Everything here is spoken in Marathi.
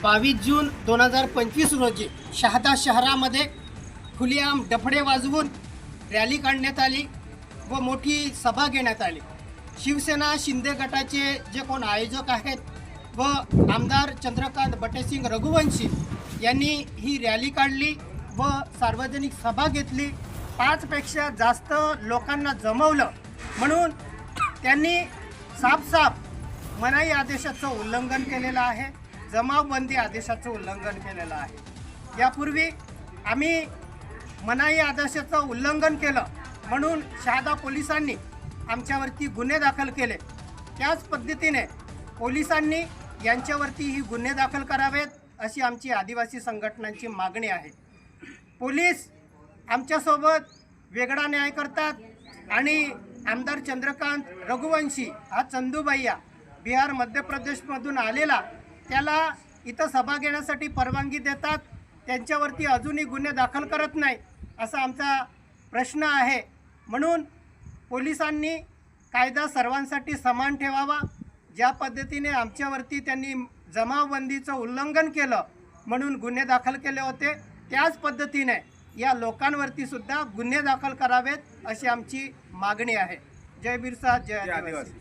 22 जून 2025 रोजी शहादा शहरामध्ये खुलेआम डफडे वाजवून रॅली काढण्यात आली व मोठी सभा घेण्यात आली। शिवसेना शिंदे गटाचे जे कोण आयोजक आहेत व आमदार चंद्रकांत बटेसिंग रघुवंशी यांनी ही रॅली काढली व सार्वजनिक सभा घेतली। 5 पेक्षा जास्त लोकांना जमवलं म्हणून त्यांनी साफ मनाई आदेशाचं उल्लंघन केलेलं आहे, जमावबंदी आदेशाचं उल्लंघन केलेलं आहे। यापूर्वी आम्ही मनाई आदेशाचं उल्लंघन केलं म्हणून शहादा पोलिसांनी आमच्यावरती गुन्हे दाखल केले। त्याच पद्धतीने पोलिसांनी यांच्यावरती ही गुन्हे दाखल करावेत अशी आमची आदिवासी संघटनांची मागणी आहे। पोलीस आमच्यासोबत वेगळा न्याय करतात आणि आमदार चंद्रकांत रघुवंशी हा चंदूबाईया बिहार मध्य प्रदेशमधून आलेला त्याला इथं सभा घेण्यासाठी परवानगी देतात, त्यांच्यावरती अजूनही गुन्हे दाखल करत नाही असा आमचा प्रश्न आहे। म्हणून पोलिसांनी कायदा सर्वांसाठी समान ठेवावा। ज्या पद्धतीने आमच्यावरती त्यांनी जमावबंदीचं उल्लंघन केलं म्हणून गुन्हे दाखल केले होते, त्याच पद्धतीने या लोकांवरती सुद्धा गुन्हे दाखल करावेत अशी आमची मागणी आहे। जय बिरसा, जय आदिवासी।